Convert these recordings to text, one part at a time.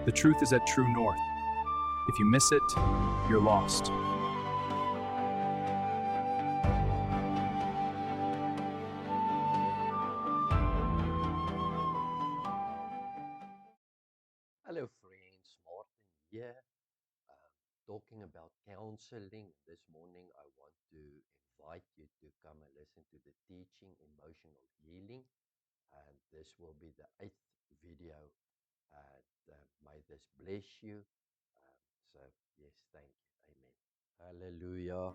The truth is at True North. If you miss it, you're lost. Hello, friends. Martin here, talking about counseling. This morning, I want to invite you to come and listen to the teaching Emotional Healing. And this will be the 8th video. And may this bless you. So, yes, thank you. Amen. Hallelujah.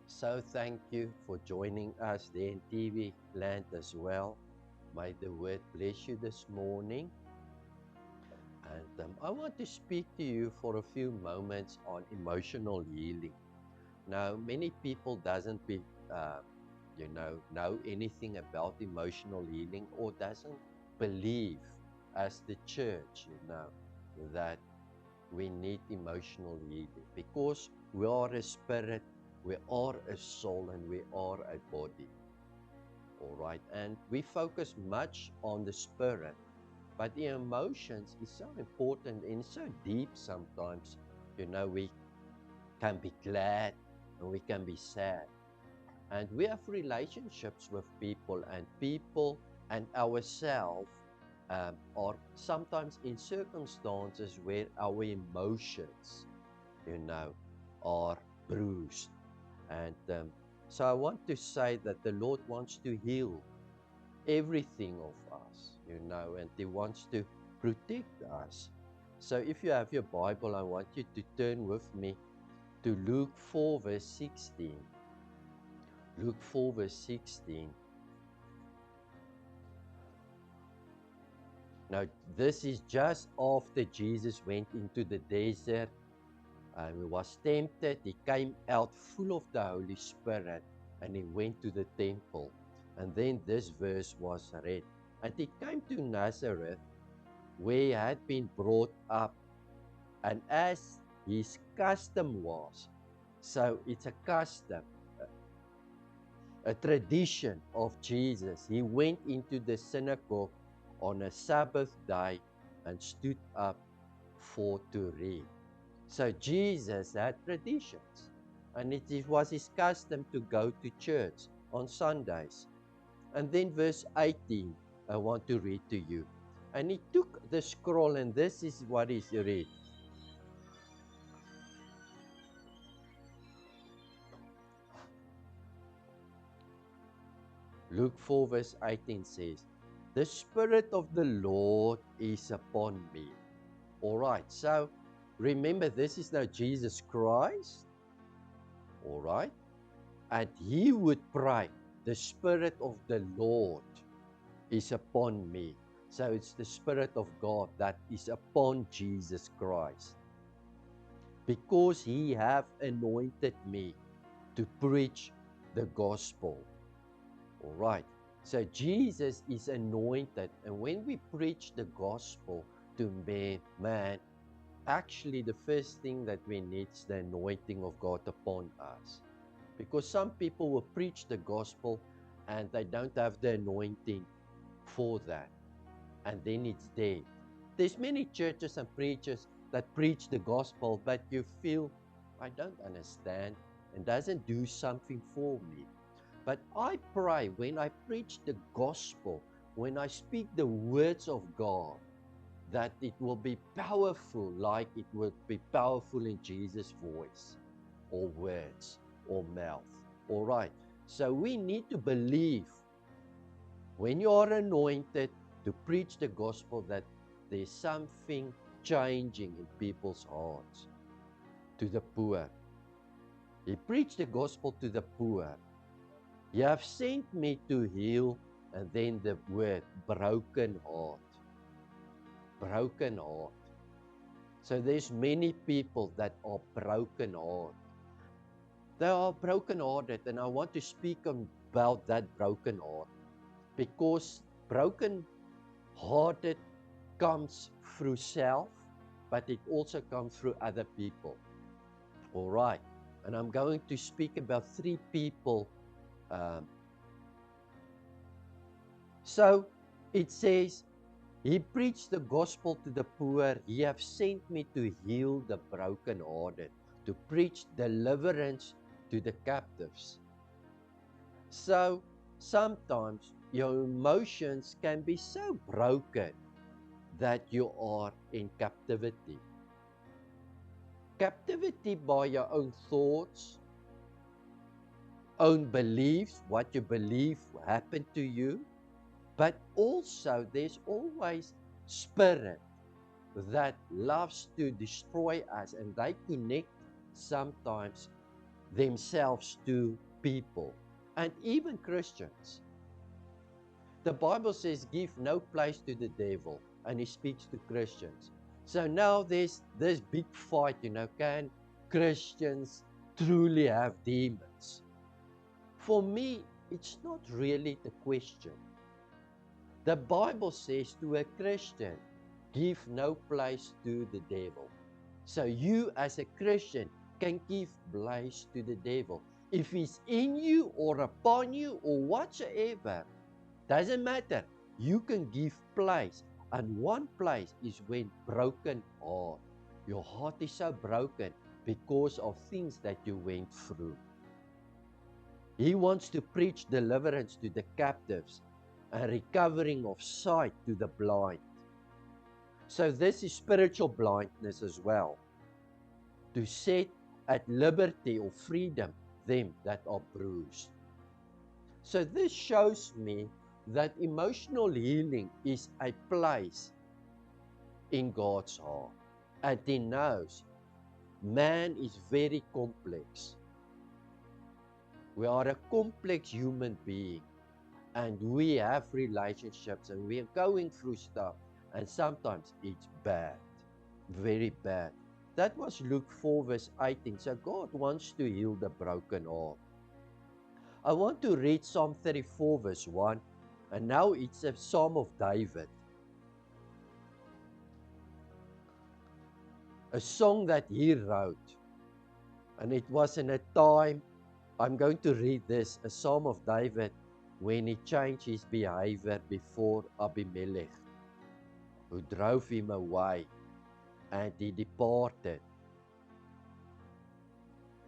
So, thank you for joining us there in TV land as well. May the word bless you this morning. And I want to speak to you for a few moments on emotional healing. Now, many people doesn't know anything about emotional healing or doesn't believe as the church, that we need emotional healing because we are a spirit, we are a soul, and we are a body. All right, and we focus much on the spirit. But the emotions is so important and so deep sometimes. We can be glad and we can be sad. And we have relationships with people and ourselves are sometimes in circumstances where our emotions, are bruised. And so I want to say that the Lord wants to heal everything of us, and He wants to protect us. So if you have your Bible, I want you to turn with me to Luke 4, verse 16. Luke 4, verse 16. Now, this is just after Jesus went into the desert and he was tempted. He came out full of the Holy Spirit and he went to the temple. And then this verse was read. And he came to Nazareth, where he had been brought up, and as his custom was, so it's a custom, a tradition of Jesus. He went into the synagogue on a Sabbath day and stood up to read. So Jesus had traditions, and it was his custom to go to church on Sundays. And then verse 18, I want to read to you. And he took the scroll, and this is what he read. Luke 4 verse 18 says, "The Spirit of the Lord is upon me." All right, so remember, this is now Jesus Christ. All right, and he would pray, "The Spirit of the Lord is upon me." So it's the Spirit of God that is upon Jesus Christ, because he have anointed me to preach the gospel. All right. So Jesus is anointed, and when we preach the gospel to man, actually the first thing that we need is the anointing of God upon us. Because some people will preach the gospel and they don't have the anointing for that. And then it's dead. There's many churches and preachers that preach the gospel, but you feel, I don't understand, and doesn't do something for me. But I pray when I preach the gospel, when I speak the words of God, that it will be powerful, like it will be powerful in Jesus' voice, or words, or mouth. All right. So we need to believe when you are anointed to preach the gospel that there's something changing in people's hearts. To the poor, he preached the gospel to the poor. You have sent me to heal, and then the word broken heart. Broken heart. So there's many people that are broken heart. They are broken hearted, and I want to speak about that broken heart, because broken hearted comes through self, but it also comes through other people. All right. And I'm going to speak about 3 people. So it says, He preached the gospel to the poor. He have sent me to heal the brokenhearted, to preach deliverance to the captives. So sometimes your emotions can be so broken that you are in captivity. Captivity by your own thoughts, own beliefs, what you believe happened to you, but also there's always spirit that loves to destroy us, and they connect sometimes themselves to people and even Christians. The Bible says, give no place to the devil, and he speaks to Christians. So now there's this big fight, can Christians truly have demons? For me, it's not really the question. The Bible says to a Christian, give no place to the devil. So you as a Christian can give place to the devil. If he's in you or upon you or whatsoever, doesn't matter. You can give place. And one place is when broken heart. Your heart is so broken because of things that you went through. He wants to preach deliverance to the captives and recovering of sight to the blind. So this is spiritual blindness as well. To set at liberty or freedom them that are bruised. So this shows me that emotional healing is a place in God's heart. And He knows man is very complex. We are a complex human being, and we have relationships, and we are going through stuff, and sometimes it's bad, very bad. That was Luke 4 verse 18. So God wants to heal the broken heart. I want to read Psalm 34 verse 1, and now it's a Psalm of David. A song that he wrote, and it was in a time, I'm going to read this, a Psalm of David, when he changed his behavior before Abimelech, who drove him away, and he departed.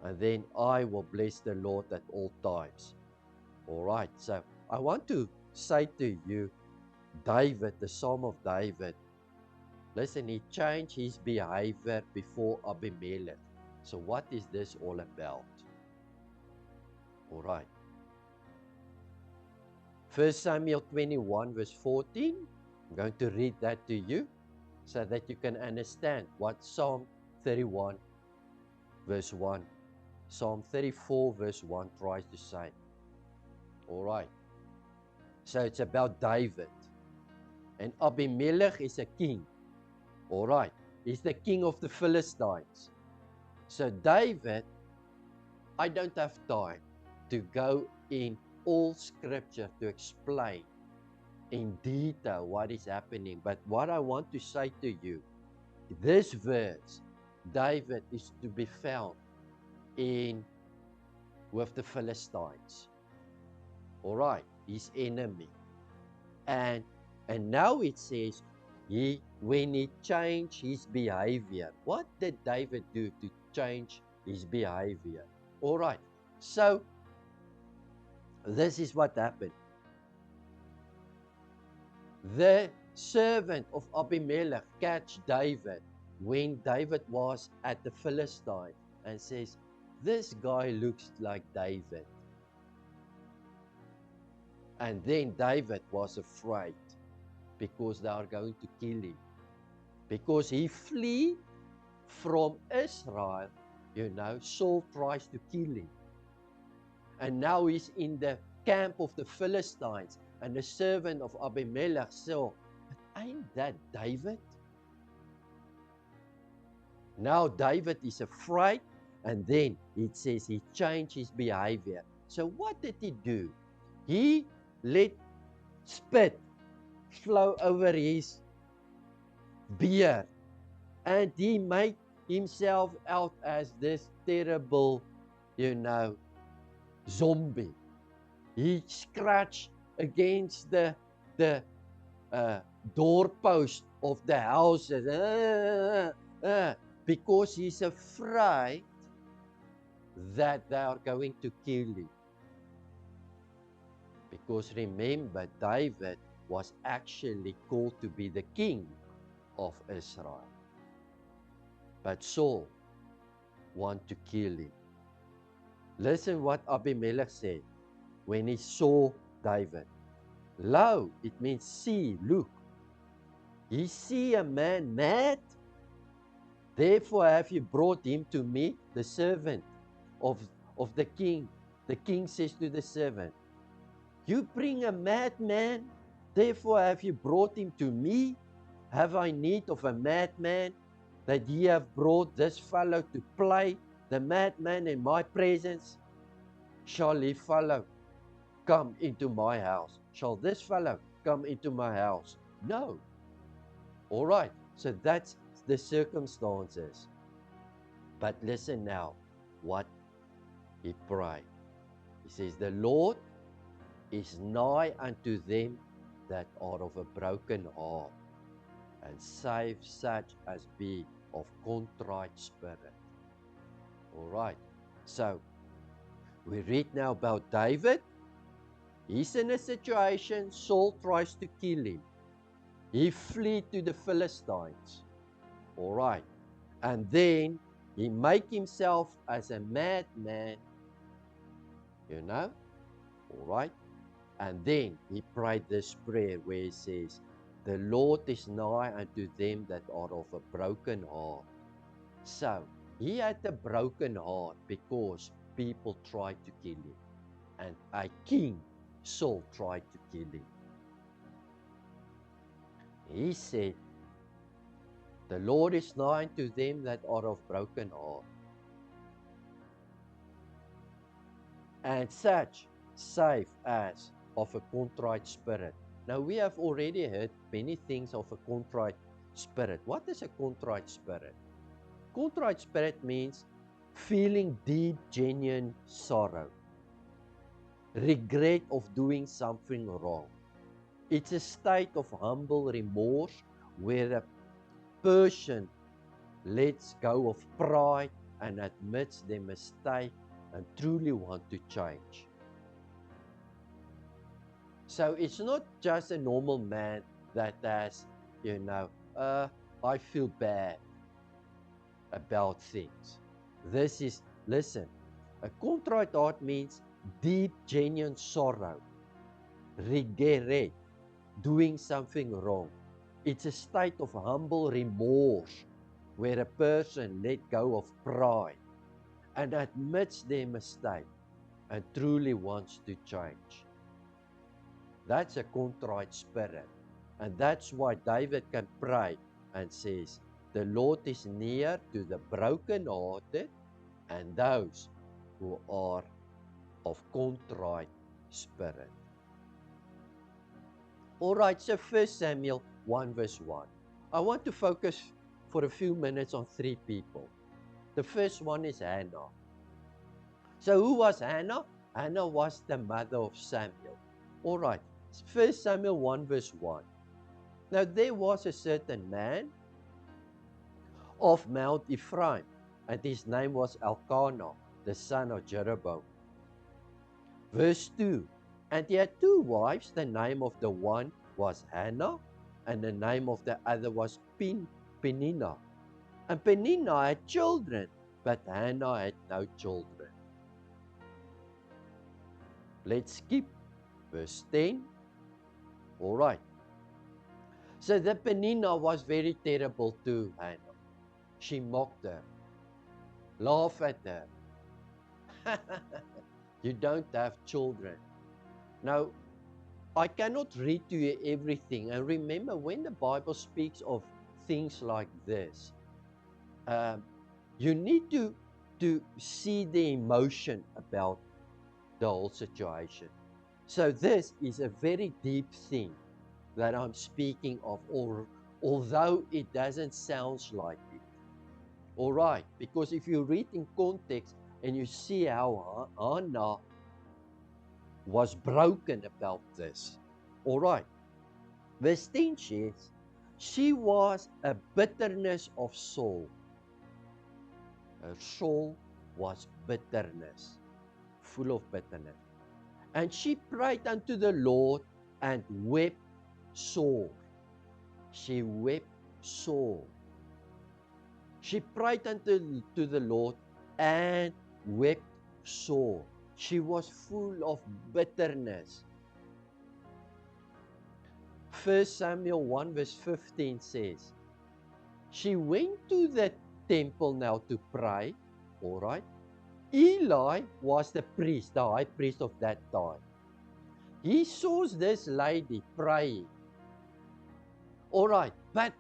And then I will bless the Lord at all times. All right, so I want to say to you, David, the Psalm of David, listen, he changed his behavior before Abimelech. So what is this all about? All right. 1 Samuel 21 verse 14. I'm going to read that to you so that you can understand what Psalm 31 verse 1, Psalm 34 verse 1 tries to say. All right. So it's about David. And Abimelech is a king. All right. He's the king of the Philistines. So David, I don't have time to go in all scripture to explain in detail what is happening. But what I want to say to you, this verse, David is to be found with the Philistines. All right, his enemy. And now it says, when he changed his behavior. What did David do to change his behavior? All right, so this is what happened. The servant of Abimelech catch David when David was at the Philistine and says, this guy looks like David. And then David was afraid because they are going to kill him. Because he flee from Israel, Saul tries to kill him. And now he's in the camp of the Philistines. And the servant of Abimelech saw, but ain't that David? Now David is afraid, and then it says he changed his behavior. So what did he do? He let spit flow over his beard, and he made himself out as this terrible, zombie. He scratched against the doorpost of the houses, because he's afraid that they are going to kill him. Because remember, David was actually called to be the king of Israel. But Saul wanted to kill him. Listen what Abimelech said when he saw David. Lo, it means see, look. Ye see a man mad? Therefore have you brought him to me, the servant of the king. The king says to the servant, you bring a madman, therefore have you brought him to me? Have I need of a madman, that ye have brought this fellow to play the madman in my presence? Shall he fellow come into my house? Shall this fellow come into my house? No. All right, so that's the circumstances. But listen now, what he prayed. He says, the Lord is nigh unto them that are of a broken heart, and save such as be of contrite spirit. All right, so we read now about David. He's in a situation, Saul tries to kill him. He flee to the Philistines. All right, and then he make himself as a madman, you know, all right. And then he prayed this prayer where he says, the Lord is nigh unto them that are of a broken heart. So, he had a broken heart because people tried to kill him. And a king, Saul, tried to kill him. He said, the Lord is nigh unto them that are of broken heart. And such save as of a contrite spirit. Now we have already heard many things of a contrite spirit. What is a contrite spirit? Contrite spirit means feeling deep, genuine sorrow, regret of doing something wrong. It's a state of humble remorse where a person lets go of pride and admits their mistake and truly want to change. So it's not just a normal man that has, I feel bad about things. This is, listen, a contrite heart means deep, genuine sorrow, regret, doing something wrong. It's a state of humble remorse where a person let go of pride and admits their mistake and truly wants to change. That's a contrite spirit. And that's why David can pray and says, the Lord is near to the brokenhearted and those who are of contrite spirit. All right, so 1 Samuel 1 verse 1. I want to focus for a few minutes on three people. The first one is Hannah. So who was Hannah? Hannah was the mother of Samuel. All right. 1 Samuel 1 verse 1. Now there was a certain man of Mount Ephraim, and his name was Elkanah, the son of Jeroboam. Verse 2. And he had two wives, the name of the one was Hannah, and the name of the other was Peninnah. And Peninnah had children, but Hannah had no children. Let's skip verse 10. All right. So the Peninnah was very terrible to Hannah. She mocked her, laughed at her. You don't have children. Now, I cannot read to you everything. And remember, when the Bible speaks of things like this, you need to see the emotion about the whole situation. So this is a very deep thing that I'm speaking of, although it doesn't sound like it. All right, because if you read in context and you see how Hannah was broken about this. All right, Verse 10 says, she was a bitterness of soul. Her soul was bitterness, full of bitterness. And she prayed unto the Lord and wept sore. She wept sore. She prayed unto the Lord and wept sore. She was full of bitterness. 1 Samuel 1 verse 15 says, she went to the temple now to pray, all right? Eli was the priest, the high priest of that time. He saw this lady praying. All right, but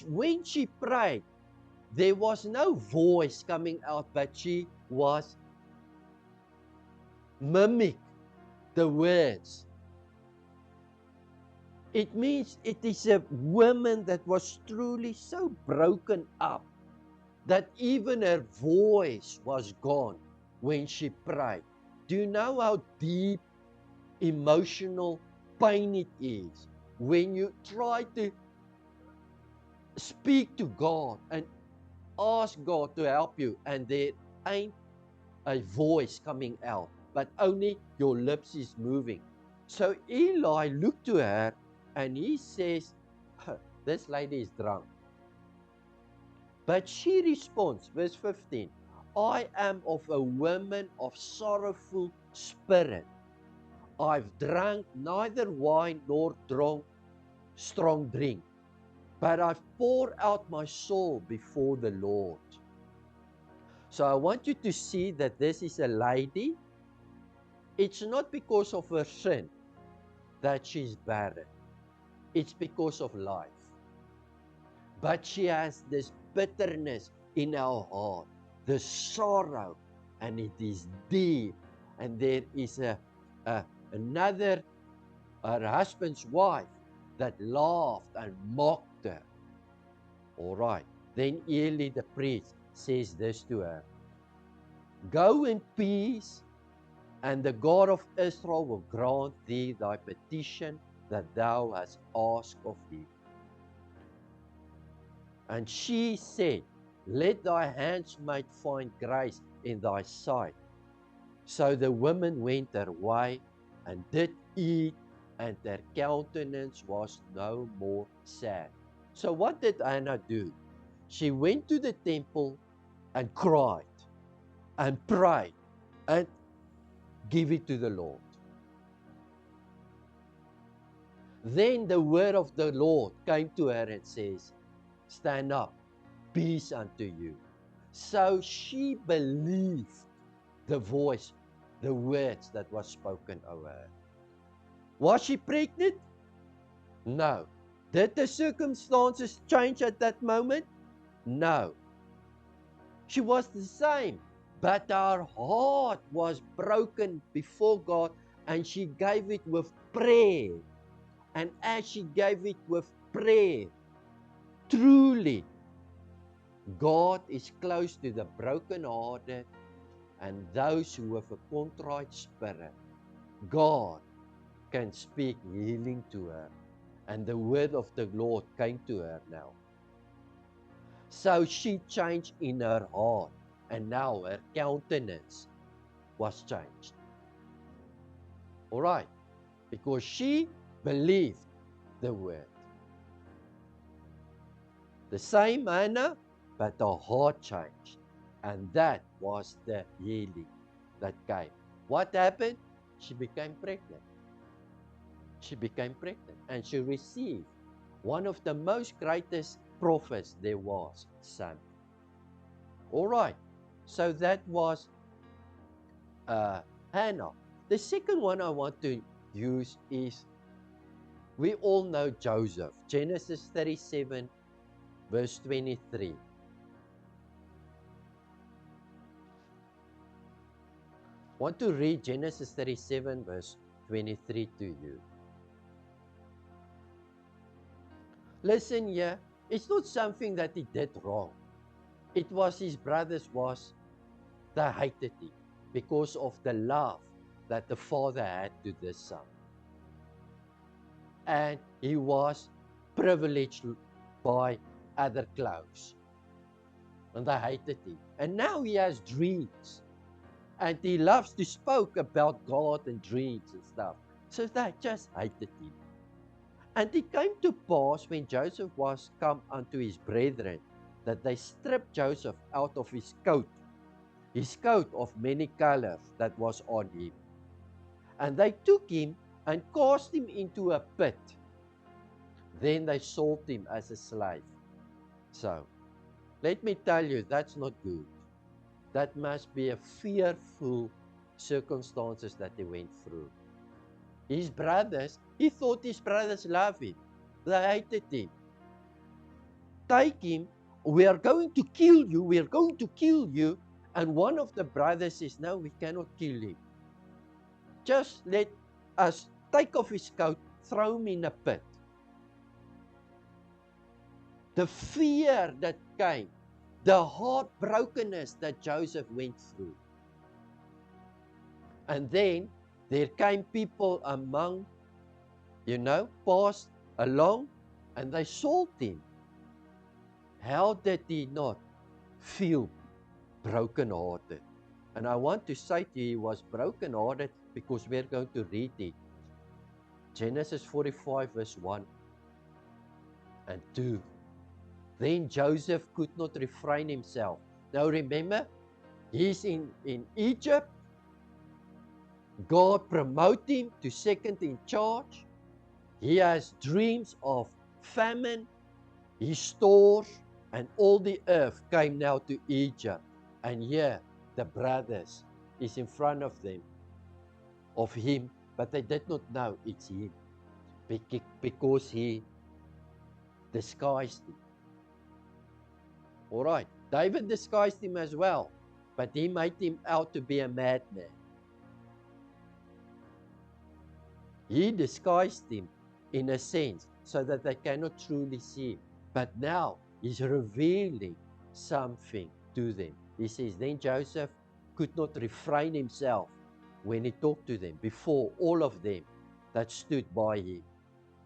when she prayed, there was no voice coming out, but she was mimic the words. It means it is a woman that was truly so broken up that even her voice was gone when she prayed. Do you know how deep emotional pain it is when you try to speak to God and ask God to help you and there ain't a voice coming out, but only your lips is moving. So Eli looked to her and he says, this lady is drunk. But she responds, verse 15, I am of a woman of sorrowful spirit. I've drunk neither wine nor drunk strong drink, but I've poured out my soul before the Lord. So I want you to see that this is a lady. It's not because of her sin that she's barren. It's because of life. But she has this bitterness in her heart, the sorrow, and it is deep. And there is another, her husband's wife, that laughed and mocked her. All right. Then Eli the priest says this to her, go in peace, and the God of Israel will grant thee thy petition that thou hast asked of him. And she said, let thy handmaid find grace in thy sight. So the woman went her way and did eat, and her countenance was no more sad. So what did Anna do? She went to the temple and cried and prayed and gave it to the Lord. Then the word of the Lord came to her and says, stand up, peace unto you. So she believed the voice, the words that was spoken over her. Was she pregnant? No. Did the circumstances change at that moment? No. She was the same, but her heart was broken before God, and she gave it with prayer. And as she gave it with prayer, truly, God is close to the brokenhearted and those who have a contrite spirit. God can speak healing to her. And the word of the Lord came to her now. So she changed in her heart, and now her countenance was changed. All right, because she believed the word. The same manner, but her heart changed. And that was the healing that came. What happened? She became pregnant. She became pregnant, and she received one of the most greatest prophets there was, Samuel. All right, so that was Hannah. The second one I want to use is, we all know Joseph. Genesis 37, verse 23. I want to read Genesis 37, verse 23 to you. Listen here, it's not something that he did wrong. It was his brothers that hated him because of the love that the father had to this son. and he was privileged by other clothes. And they hated him. And now he has dreams. And he loves to speak about God and dreams and stuff. So they just hated him. And it came to pass when Joseph was come unto his brethren, that they stripped Joseph out of his coat of many colors that was on him. And they took him and cast him into a pit. Then they sold him as a slave. So, let me tell you, that's not good. That must be a fearful circumstances that he went through. His brothers, he thought his brothers loved him. They hated him. Take him, we are going to kill you, we are going to kill you. And one of the brothers says, no, we cannot kill him. Just let us take off his coat, throw him in a pit. The fear that came, the heartbrokenness that Joseph went through. And then there came people among, passed along, and they sold him. How did he not feel brokenhearted? And I want to say to you, he was brokenhearted because we're going to read it. Genesis 45 verse 1 and 2. Then Joseph could not refrain himself. Now remember, he's in Egypt. God promoted him to second in charge. He has dreams of famine. His stores and all the earth came now to Egypt. And here the brothers is in front of them, of him, but they did not know it's him because he disguised him. All right, David disguised him as well, but he made him out to be a madman. He disguised him in a sense so that they cannot truly see him. But now he's revealing something to them. He says, then Joseph could not refrain himself when he talked to them before all of them that stood by him,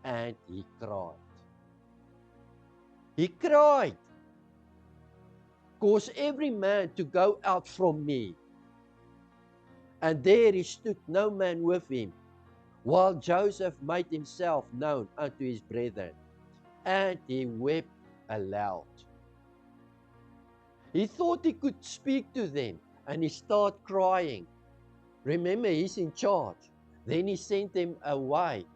and he cried. He cried. Cause every man to go out from me. And there he stood, no man with him, while Joseph made himself known unto his brethren, and he wept aloud. He thought he could speak to them, and he started crying. Remember, he's in charge. Then he sent them away,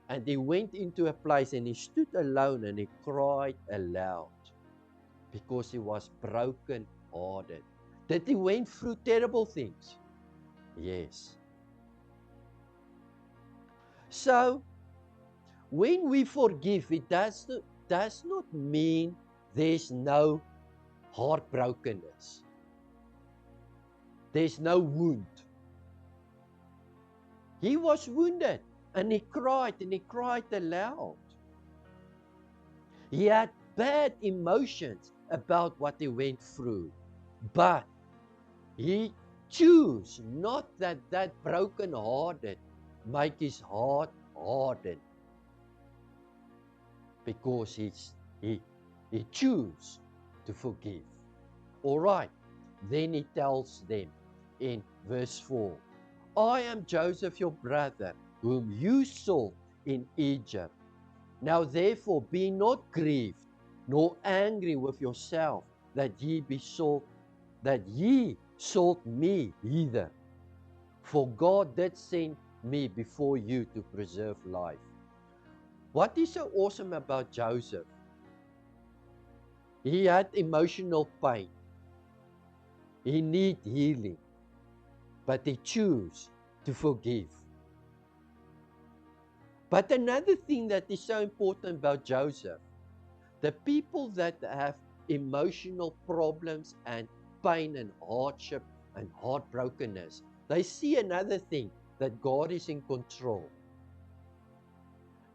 and he went into a place, and he stood alone, and he cried aloud, because he was broken-hearted. That he went through terrible things. Yes. So, when we forgive, it does not mean there's no heartbrokenness. There's no wound. He was wounded, and he cried aloud. He had bad emotions about what he went through, but he chose not that broken-hearted make his heart harden, because he chose to forgive. All right, then he tells them in verse 4, I am Joseph your brother, whom you sold in Egypt. Now therefore be not grieved, nor angry with yourself, that ye sold me either. For God did send me before you to preserve life. What is so awesome about Joseph? He had emotional pain. He needed healing. But he chose to forgive. But another thing that is so important about Joseph, the people that have emotional problems and pain and hardship and heartbrokenness, they see another thing, that God is in control.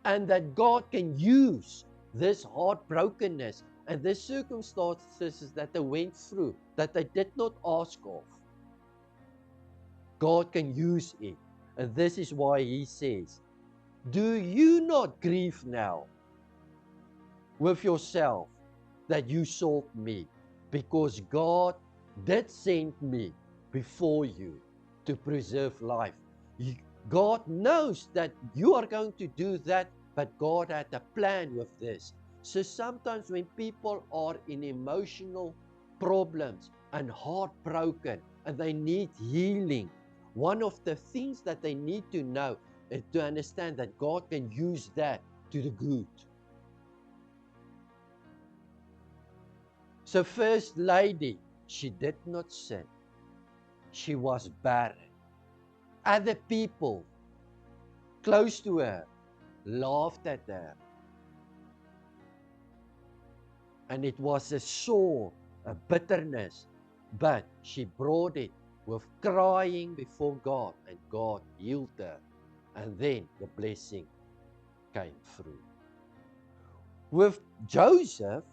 And that God can use this heartbrokenness and the circumstances that they went through, that they did not ask of. God can use it. And this is why he says, Do you not grieve now with yourself that you sought me? Because God did send me before you to preserve life. God knows that you are going to do that, but God had a plan with this. So sometimes when people are in emotional problems and heartbroken and they need healing, one of the things that they need to know is to understand that God can use that to the good. So First Lady, she did not sin. She was barren. Other people close to her laughed at her. And it was a sore, a bitterness, but she brought it with crying before God, and God healed her. And then the blessing came through. With Joseph,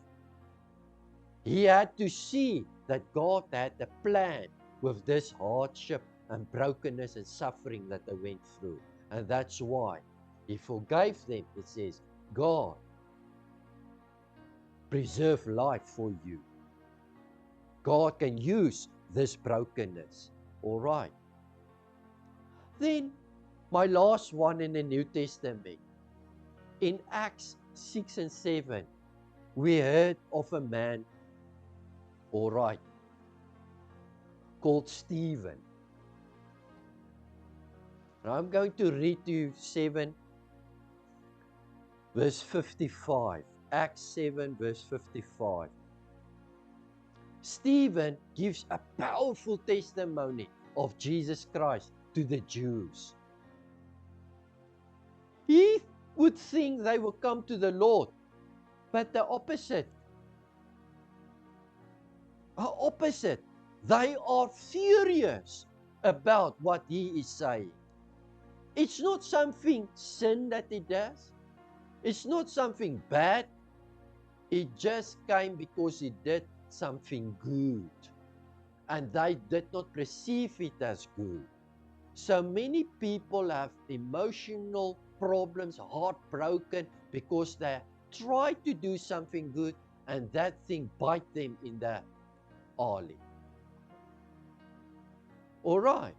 he had to see that God had a plan with this hardship and brokenness and suffering that they went through. And that's why he forgave them. It says, God preserve life for you. God can use this brokenness. All right. Then, my last one in the New Testament. In Acts 6 and 7, we heard of a man, all right, called Stephen. Now I'm going to read to you 7, verse 55. Acts 7, verse 55. Stephen gives a powerful testimony of Jesus Christ to the Jews. He would think they will come to the Lord, but the opposite. Opposite. They are furious about what he is saying. It's not something sin that he does. It's not something bad. It just came because he did something good. And they did not perceive it as good. So many people have emotional problems, heartbroken, because they try to do something good and that thing bite them in the alley. All right.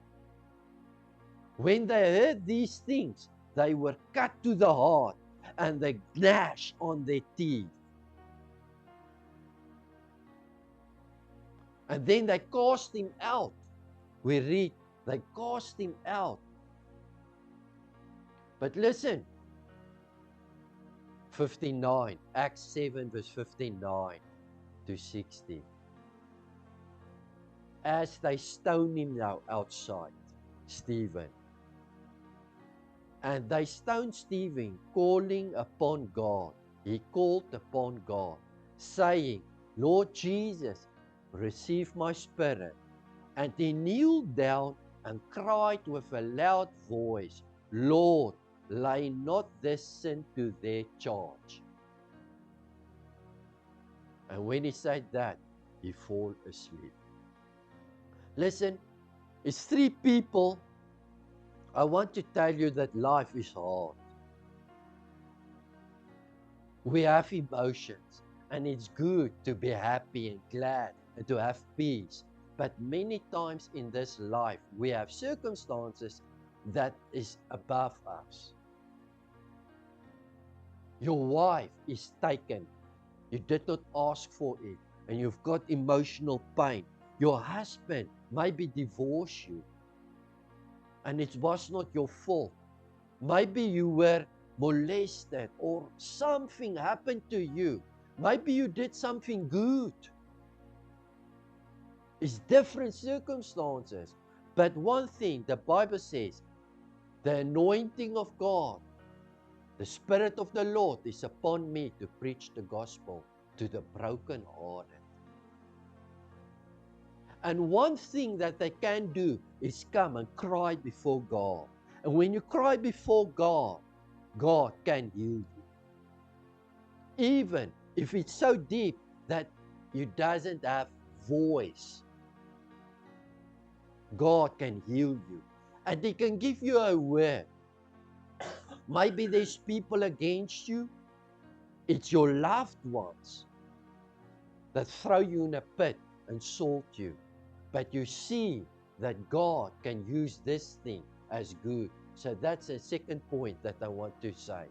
When they heard these things, they were cut to the heart and they gnashed on their teeth. And then they cast him out. We read, they cast him out. But listen, 59, Acts 7, verse 59 to 60. As they stone him now outside, Stephen. And they stoned Stephen, calling upon God. He called upon God, saying, Lord Jesus, receive my spirit. And he kneeled down and cried with a loud voice, Lord, lay not this sin to their charge. And when he said that, he fell asleep. Listen, it's three people. I want to tell you that life is hard. We have emotions, and it's good to be happy and glad and to have peace. But many times in this life, we have circumstances that is above us. Your wife is taken. You did not ask for it, and you've got emotional pain. Your husband maybe divorced you, and it was not your fault. Maybe you were molested or something happened to you. Maybe you did something good. It's different circumstances. But one thing the Bible says, the anointing of God, the Spirit of the Lord is upon me to preach the gospel to the brokenhearted. And one thing that they can do is come and cry before God. And when you cry before God, God can heal you. Even if it's so deep that you doesn't have voice, God can heal you. And He can give you a word. Maybe there's people against you. It's your loved ones that throw you in a pit and salt you. But you see that God can use this thing as good. So that's a second point that I want to say.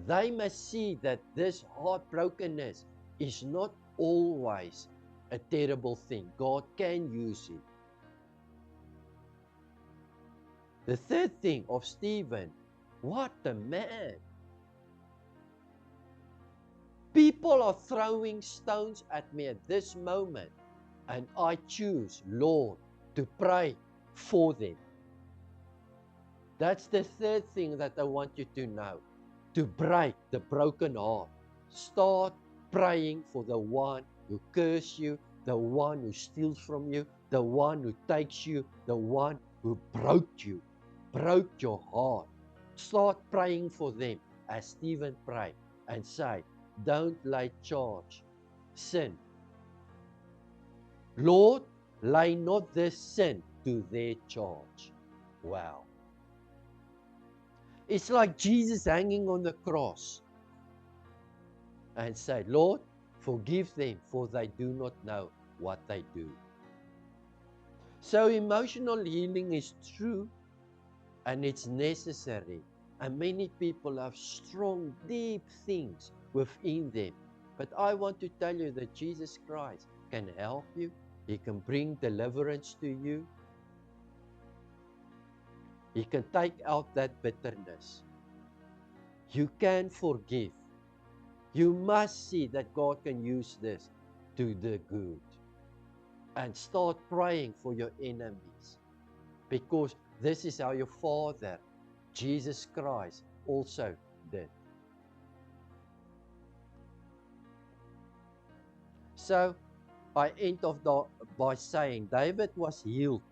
They must see that this heartbrokenness is not always a terrible thing. God can use it. The third thing of Stephen, what a man. People are throwing stones at me at this moment, and I choose, Lord, to pray for them. That's the third thing that I want you to know. To break the broken heart. Start praying for the one who curses you, the one who steals from you, the one who takes you, the one who broke your heart. Start praying for them as Stephen prayed and say, don't lay charge sin. Lord, lay not this sin to their charge. Wow. It's like Jesus hanging on the cross and say, Lord, forgive them, for they do not know what they do. So emotional healing is true and it's necessary. And many people have strong, deep things within them. But I want to tell you that Jesus Christ can help you. He can bring deliverance to you. He can take out that bitterness. You can forgive. You must see that God can use this to the good. And start praying for your enemies. Because this is how your Father, Jesus Christ, also did. So, I end off by saying David was healed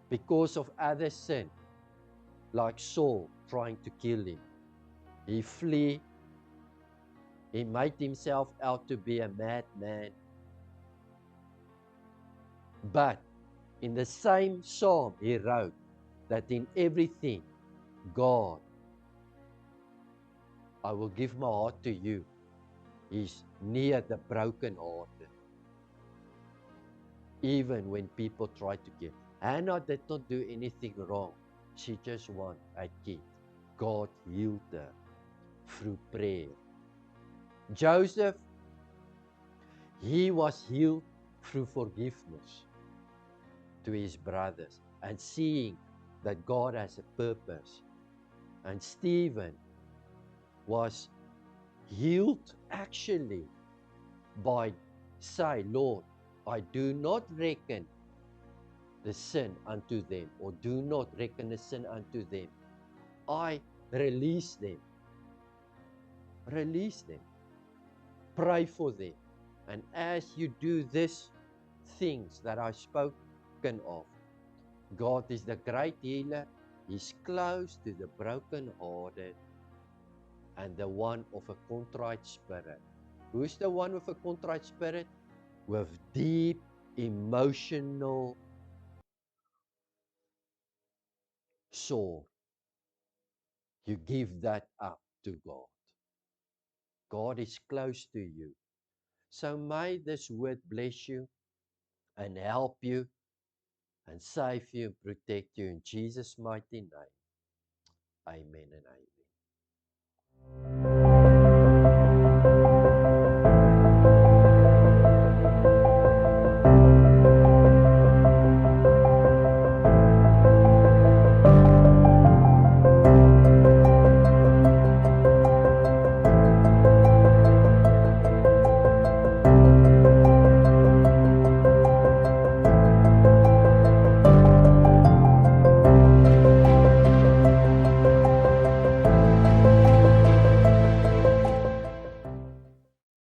because of other sin, like Saul trying to kill him. He fled. He made himself out to be a madman. But in the same psalm, he wrote that in everything, God, I will give my heart to you. He's near the brokenhearted. Even when people try to kill. Hannah did not do anything wrong. She just wanted a kid. God healed her through prayer. Joseph, he was healed through forgiveness to his brothers and seeing that God has a purpose. And Stephen was healed actually by saying, Lord, I do not reckon the sin unto them, or do not reckon the sin unto them. I release them. Release them. Pray for them. And as you do these things that I've spoken of, God is the great healer. He's close to the brokenhearted and the one of a contrite spirit. Who's the one with a contrite spirit? With deep emotional sorrow. You give that up to God. God is close to you. So may this word bless you and help you and save you and protect you in Jesus' mighty name. Amen and amen.